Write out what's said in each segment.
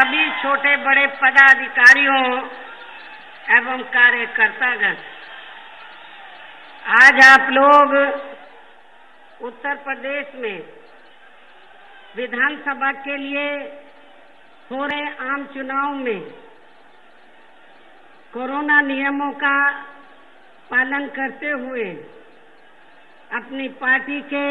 सभी छोटे बड़े पदाधिकारियों एवं कार्यकर्तागण, आज आप लोग उत्तर प्रदेश में विधानसभा के लिए हो रहे आम चुनाव में कोरोना नियमों का पालन करते हुए अपनी पार्टी के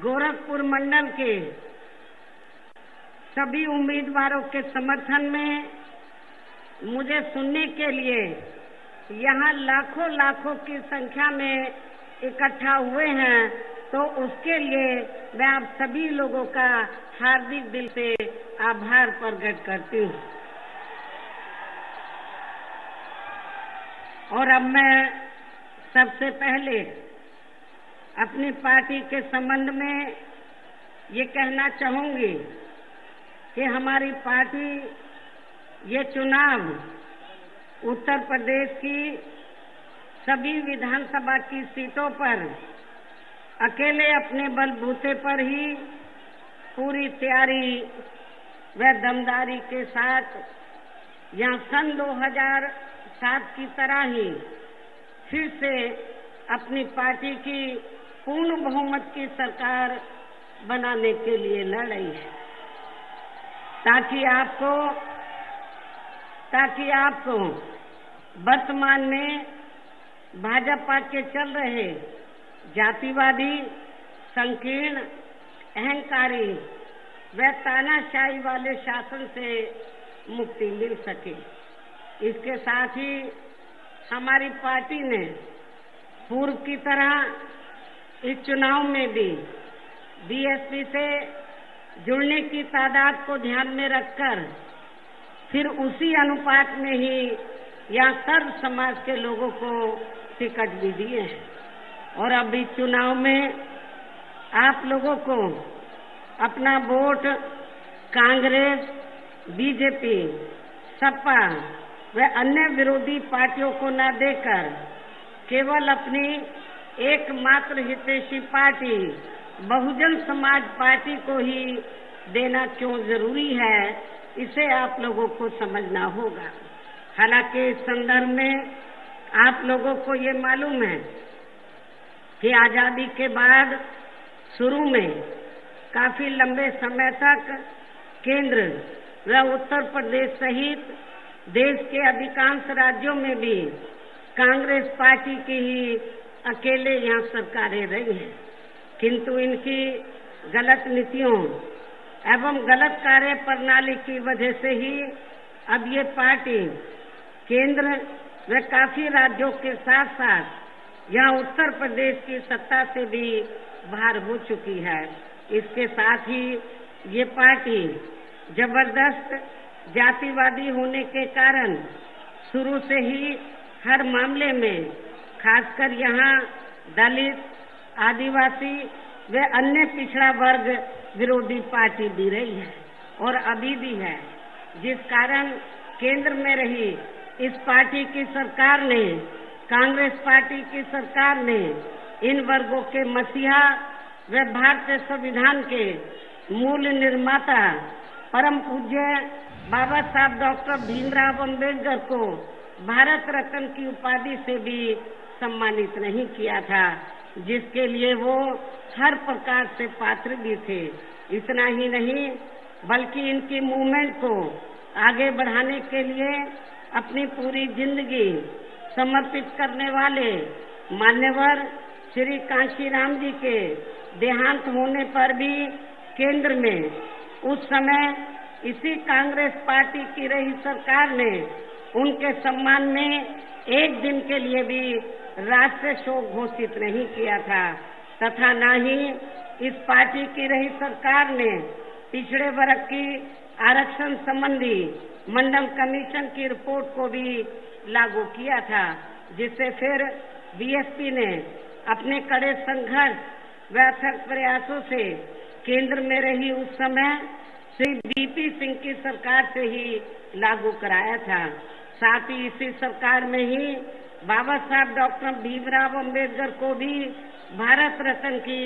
गोरखपुर मंडल के सभी उम्मीदवारों के समर्थन में मुझे सुनने के लिए यहाँ लाखों लाखों की संख्या में इकट्ठा हुए हैं, तो उसके लिए मैं आप सभी लोगों का हार्दिक दिल से आभार प्रकट करती हूँ। और अब मैं सबसे पहले अपनी पार्टी के संबंध में ये कहना चाहूंगी कि हमारी पार्टी ये चुनाव उत्तर प्रदेश की सभी विधानसभा की सीटों पर अकेले अपने बलबूते पर ही पूरी तैयारी व दमदारी के साथ यहाँ सन 2007 की तरह ही फिर से अपनी पार्टी की पूर्ण बहुमत की सरकार बनाने के लिए लड़ रही है, ताकि आपको वर्तमान में भाजपा के चल रहे जातिवादी, संकीर्ण, अहंकारी व तानाशाही वाले शासन से मुक्ति मिल सके। इसके साथ ही हमारी पार्टी ने पूर्व की तरह इस चुनाव में भी बीएसपी से जुड़ने की तादाद को ध्यान में रखकर फिर उसी अनुपात में ही यहाँ सर्व समाज के लोगों को टिकट भी दिए हैं। और अब इस चुनाव में आप लोगों को अपना वोट कांग्रेस, बीजेपी, सपा व अन्य विरोधी पार्टियों को न देकर केवल अपनी एकमात्र हितैषी पार्टी बहुजन समाज पार्टी को ही देना क्यों जरूरी है, इसे आप लोगों को समझना होगा। हालांकि इस संदर्भ में आप लोगों को ये मालूम है कि आजादी के बाद शुरू में काफी लंबे समय तक केंद्र व उत्तर प्रदेश सहित देश के अधिकांश राज्यों में भी कांग्रेस पार्टी की ही अकेले यहाँ सरकारें रही हैं, किंतु इनकी गलत नीतियों एवं गलत कार्य प्रणाली की वजह से ही अब ये पार्टी केंद्र व काफी राज्यों के साथ साथ यहाँ उत्तर प्रदेश की सत्ता से भी बाहर हो चुकी है। इसके साथ ही ये पार्टी जबरदस्त जातिवादी होने के कारण शुरू से ही हर मामले में खासकर यहाँ दलित, आदिवासी व अन्य पिछड़ा वर्ग विरोधी पार्टी भी रही है और अभी भी है, जिस कारण केंद्र में रही इस पार्टी की सरकार ने, कांग्रेस पार्टी की सरकार ने इन वर्गों के मसीहा व भारतीय संविधान के मूल निर्माता परम पूज्य बाबा साहब डॉक्टर भीमराव अम्बेडकर को भारत रत्न की उपाधि से भी सम्मानित नहीं किया था, जिसके लिए वो हर प्रकार से पात्र भी थे। इतना ही नहीं बल्कि इनकी मूवमेंट को आगे बढ़ाने के लिए अपनी पूरी जिंदगी समर्पित करने वाले मान्यवर श्री कांशीराम जी के देहांत होने पर भी केंद्र में उस समय इसी कांग्रेस पार्टी की रही सरकार ने उनके सम्मान में एक दिन के लिए भी राष्ट्रीय शोक घोषित नहीं किया था, तथा न ही इस पार्टी की रही सरकार ने पिछड़े वर्ग की आरक्षण संबंधी मंडल कमीशन की रिपोर्ट को भी लागू किया था, जिससे फिर बीएसपी ने अपने कड़े संघर्ष व अथक प्रयासों से केंद्र में रही उस समय श्री बीपी सिंह की सरकार से ही लागू कराया था। साथ ही इसी सरकार में ही बाबा साहब डॉक्टर भीमराव अम्बेडकर को भी भारत रत्न की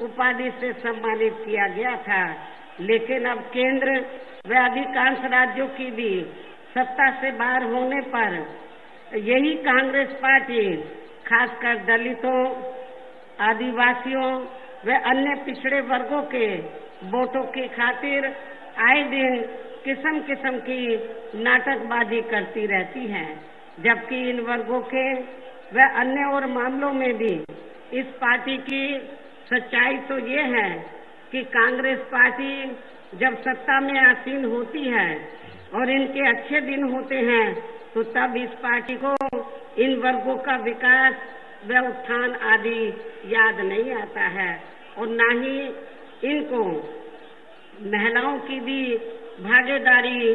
उपाधि से सम्मानित किया गया था। लेकिन अब केंद्र व अधिकांश राज्यों की भी सत्ता से बाहर होने पर यही कांग्रेस पार्टी खासकर दलितों, आदिवासियों व अन्य पिछड़े वर्गों के वोटों की खातिर आए दिन किस्म किस्म की नाटकबाजी करती रहती है, जबकि इन वर्गों के व अन्य और मामलों में भी इस पार्टी की सच्चाई तो ये है कि कांग्रेस पार्टी जब सत्ता में आसीन होती है और इनके अच्छे दिन होते हैं तो तब इस पार्टी को इन वर्गों का विकास व उत्थान आदि याद नहीं आता है और न ही इनको महिलाओं की भी भागीदारी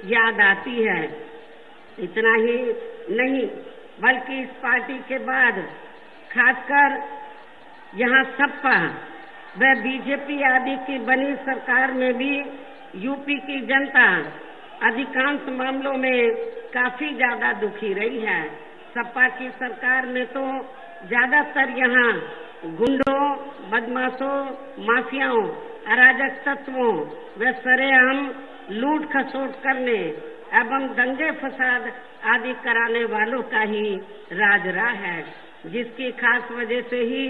याद आती है। इतना ही नहीं बल्कि इस पार्टी के बाद खासकर यहाँ सपा व बीजेपी आदि की बनी सरकार में भी यूपी की जनता अधिकांश मामलों में काफी ज्यादा दुखी रही है। सपा की सरकार में तो ज्यादातर यहाँ गुंडों, बदमाशों, माफियाओं, अराजक तत्वों व सरेआम लूट खसोट करने एवं दंगे फसाद आदि कराने वालों का ही राज रहा है, जिसकी खास वजह से ही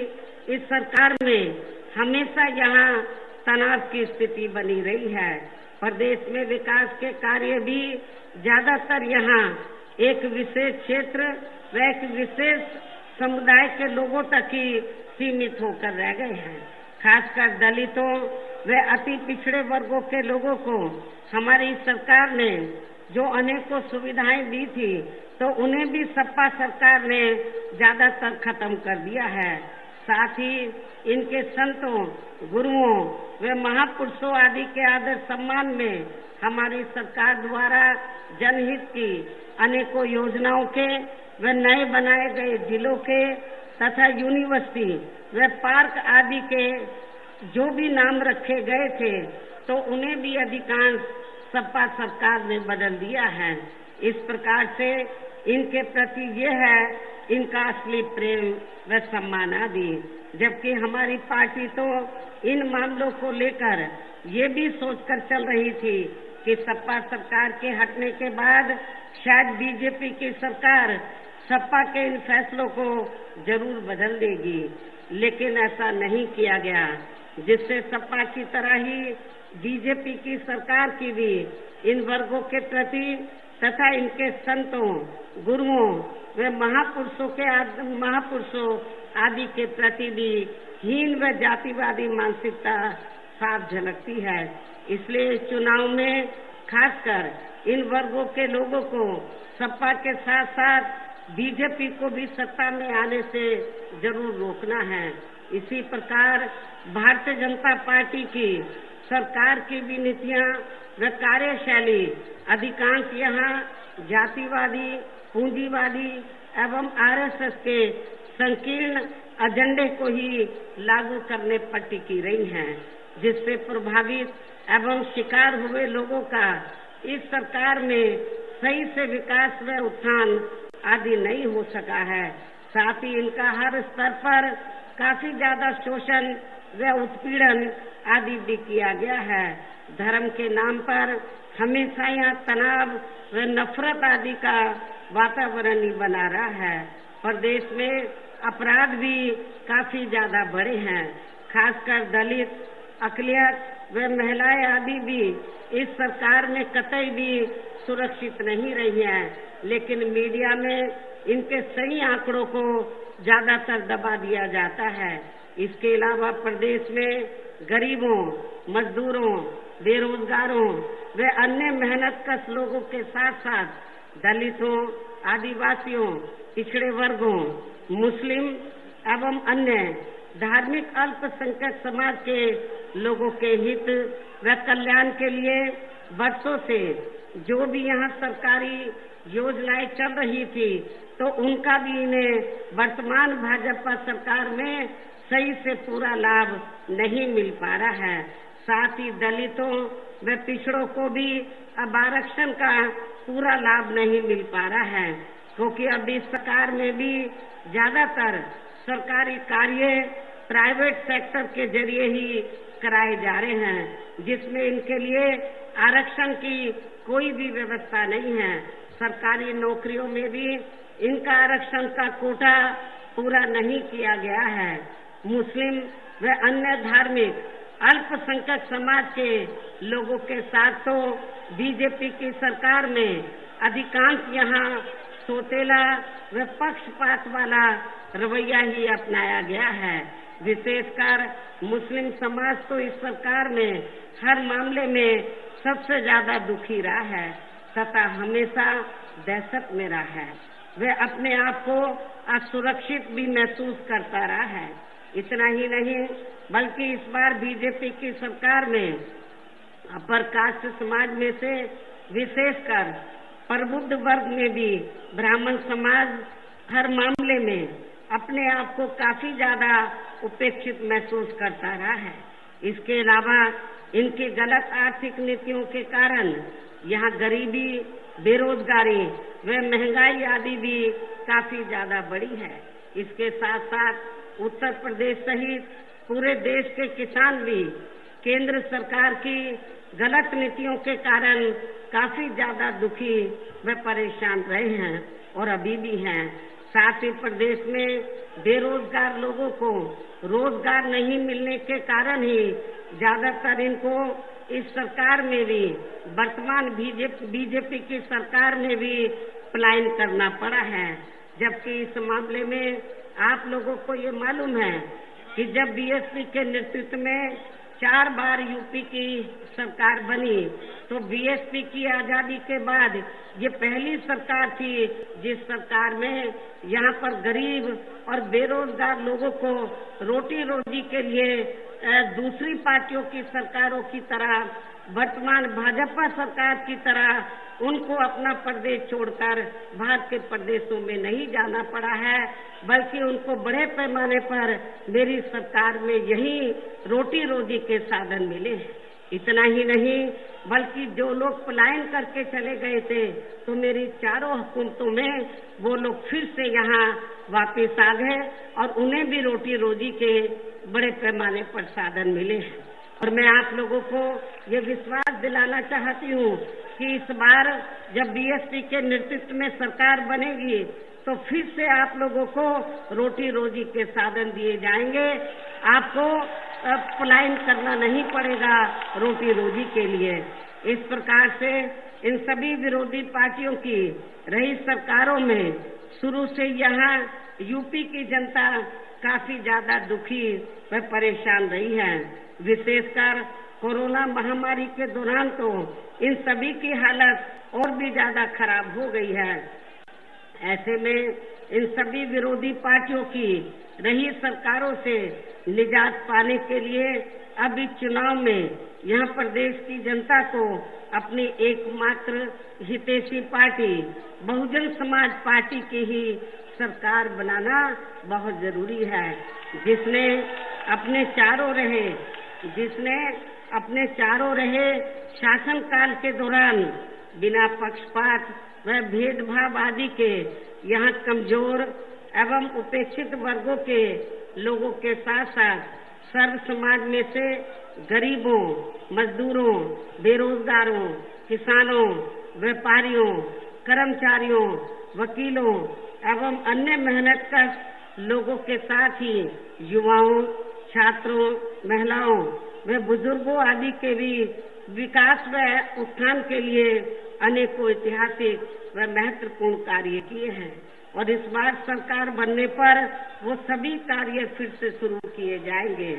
इस सरकार में हमेशा यहाँ तनाव की स्थिति बनी रही है। प्रदेश में विकास के कार्य भी ज्यादातर यहाँ एक विशेष क्षेत्र व एक विशेष समुदाय के लोगों तक ही सीमित होकर रह गए हैं। खासकर दलितों व अति पिछड़े वर्गों के लोगों को हमारी सरकार ने जो अनेकों सुविधाएं दी थी तो उन्हें भी सपा सरकार ने ज्यादातर खत्म कर दिया है। साथ ही इनके संतों, गुरुओं व महापुरुषों आदि के आदर सम्मान में हमारी सरकार द्वारा जनहित की अनेकों योजनाओं के व नए बनाए गए जिलों के तथा यूनिवर्सिटी व पार्क आदि के जो भी नाम रखे गए थे तो उन्हें भी अधिकांश सपा सरकार ने बदल दिया है। इस प्रकार से इनके प्रति ये है इनका असली प्रेम व सम्मान आदि, जबकि हमारी पार्टी तो इन मामलों को लेकर ये भी सोचकर चल रही थी कि सपा सरकार के हटने के बाद शायद बीजेपी की सरकार सपा के इन फैसलों को जरूर बदल देगी, लेकिन ऐसा नहीं किया गया, जिससे सपा की तरह ही बीजेपी की सरकार की भी इन वर्गों के प्रति तथा इनके संतों, गुरुओं व महापुरुषों आदि के प्रति भी हीन व जातिवादी मानसिकता साफ झलकती है। इसलिए इस चुनाव में खासकर इन वर्गों के लोगों को सपा के साथ साथ बीजेपी को भी सत्ता में आने से जरूर रोकना है। इसी प्रकार भारतीय जनता पार्टी की सरकार की भी नीतियां व कार्यशैली अधिकांश यहाँ जातिवादी, पूंजीवादी एवं आरएसएस के संकीर्ण एजेंडे को ही लागू करने पर टिकी रही हैं, जिससे प्रभावित एवं शिकार हुए लोगों का इस सरकार में सही से विकास व उत्थान आदि नहीं हो सका है। साथ ही इनका हर स्तर पर काफी ज्यादा शोषण व उत्पीड़न आदि भी किया गया है। धर्म के नाम पर हमेशा यहाँ तनाव व नफरत आदि का वातावरण ही बना रहा है। प्रदेश में अपराध भी काफी ज्यादा बढ़े हैं। खासकर दलित, अकलियत व महिलाएं आदि भी इस सरकार में कतई भी सुरक्षित नहीं रही हैं, लेकिन मीडिया में इनके सही आंकड़ों को ज्यादातर दबा दिया जाता है। इसके अलावा प्रदेश में गरीबों, मजदूरों, बेरोजगारों व अन्य मेहनतकश लोगों के साथ साथ दलितों, आदिवासियों, पिछड़े वर्गों, मुस्लिम एवं अन्य धार्मिक अल्पसंख्यक समाज के लोगों के हित व कल्याण के लिए वर्षों से जो भी यहाँ सरकारी योजनाएं चल रही थी तो उनका भी इन्हें वर्तमान भाजपा सरकार में सही से पूरा लाभ नहीं मिल पा रहा है। साथ ही दलितों व पिछड़ों को भी अब आरक्षण का पूरा लाभ नहीं मिल पा रहा है, क्योंकि अब इस सरकार में भी ज्यादातर सरकारी कार्य प्राइवेट सेक्टर के जरिए ही कराए जा रहे हैं, जिसमें इनके लिए आरक्षण की कोई भी व्यवस्था नहीं है। सरकारी नौकरियों में भी इनका आरक्षण का कोटा पूरा नहीं किया गया है। मुस्लिम व अन्य धार्मिक अल्पसंख्यक समाज के लोगों के साथ तो बीजेपी की सरकार में अधिकांश यहाँ सौतेला व पक्षपात वाला रवैया ही अपनाया गया है। विशेषकर मुस्लिम समाज तो इस सरकार में हर मामले में सबसे ज्यादा दुखी रहा है तथा हमेशा दहशत में रहा है। वह अपने आप को असुरक्षित भी महसूस करता रहा है। इतना ही नहीं बल्कि इस बार बीजेपी की सरकार में अपर कास्ट समाज में से विशेषकर प्रबुद्ध वर्ग में भी ब्राह्मण समाज हर मामले में अपने आप को काफी ज्यादा उपेक्षित महसूस करता रहा है। इसके अलावा इनकी गलत आर्थिक नीतियों के कारण यहाँ गरीबी, बेरोजगारी व महंगाई आदि भी काफी ज्यादा बढ़ी है। इसके साथ साथ उत्तर प्रदेश सहित पूरे देश के किसान भी केंद्र सरकार की गलत नीतियों के कारण काफी ज्यादा दुखी व परेशान रहे हैं और अभी भी हैं। साथ ही प्रदेश में बेरोजगार लोगों को रोजगार नहीं मिलने के कारण ही ज्यादातर इनको इस सरकार में भी वर्तमान बीजेपी की सरकार में भी पलायन करना पड़ा है। जबकि इस मामले में आप लोगों को ये मालूम है कि जब बीएसपी के नेतृत्व में 4 बार यूपी की सरकार बनी तो बीएसपी की आजादी के बाद ये पहली सरकार थी जिस सरकार में यहाँ पर गरीब और बेरोजगार लोगों को रोटी रोजी के लिए दूसरी पार्टियों की सरकारों की तरह वर्तमान भाजपा सरकार की तरह उनको अपना प्रदेश छोड़कर बाहर के प्रदेशों में नहीं जाना पड़ा है, बल्कि उनको बड़े पैमाने पर मेरी सरकार में यही रोटी रोजी के साधन मिले हैं। इतना ही नहीं बल्कि जो लोग पलायन करके चले गए थे तो मेरी चारों हुकूमतों में वो लोग फिर से यहाँ वापस आ गए और उन्हें भी रोटी रोजी के बड़े पैमाने पर साधन मिले हैं। और मैं आप लोगों को ये विश्वास दिलाना चाहती हूँ कि इस बार जब बीएसपी के नेतृत्व में सरकार बनेगी तो फिर से आप लोगों को रोटी रोजी के साधन दिए जाएंगे। आपको पलायन करना नहीं पड़ेगा रोटी रोजी के लिए। इस प्रकार से इन सभी विरोधी पार्टियों की रही सरकारों में शुरू से यहाँ यूपी की जनता काफी ज्यादा दुखी व परेशान रही है। विशेषकर कोरोना महामारी के दौरान तो इन सभी की हालत और भी ज्यादा खराब हो गई है। ऐसे में इन सभी विरोधी पार्टियों की रही सरकारों से निजात पाने के लिए अब इस चुनाव में यहाँ प्रदेश की जनता को अपनी एकमात्र हितैषी पार्टी बहुजन समाज पार्टी की ही सरकार बनाना बहुत जरूरी है, जिसने अपने चारों रहे शासनकाल के दौरान बिना पक्षपात व भेदभाव आदि के यहाँ कमजोर एवं उपेक्षित वर्गों के लोगों के साथ साथ सर्व समाज में से गरीबों, मजदूरों, बेरोजगारों, किसानों, व्यापारियों, कर्मचारियों, वकीलों एवं अन्य मेहनतकश लोगों के साथ ही युवाओं, छात्रों, महिलाओं व बुजुर्गों आदि के भी विकास व उत्थान के लिए अनेकों ऐतिहासिक व महत्वपूर्ण कार्य किए हैं और इस बार सरकार बनने पर वो सभी कार्य फिर से शुरू किए जाएंगे।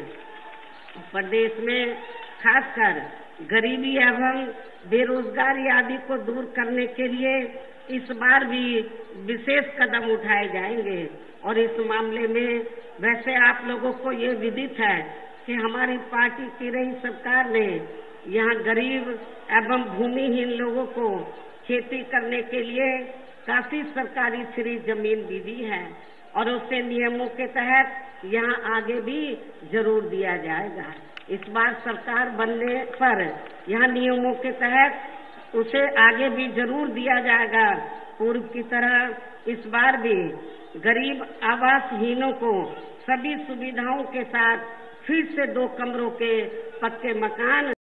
प्रदेश में खासकर गरीबी एवं बेरोजगारी आदि को दूर करने के लिए इस बार भी विशेष कदम उठाए जाएंगे और इस मामले में वैसे आप लोगों को ये विदित है कि हमारी पार्टी की रही सरकार ने यहाँ गरीब एवं भूमिहीन लोगों को खेती करने के लिए काफी सरकारी फ्री जमीन भी दी है और उसे नियमों के तहत यहाँ आगे भी जरूर दिया जाएगा। इस बार सरकार बनने पर यहाँ नियमों के तहत उसे आगे भी जरूर दिया जाएगा। पूर्व की तरह इस बार भी गरीब आवासहीनों को सभी सुविधाओं के साथ फिर से 2 कमरों के पक्के मकान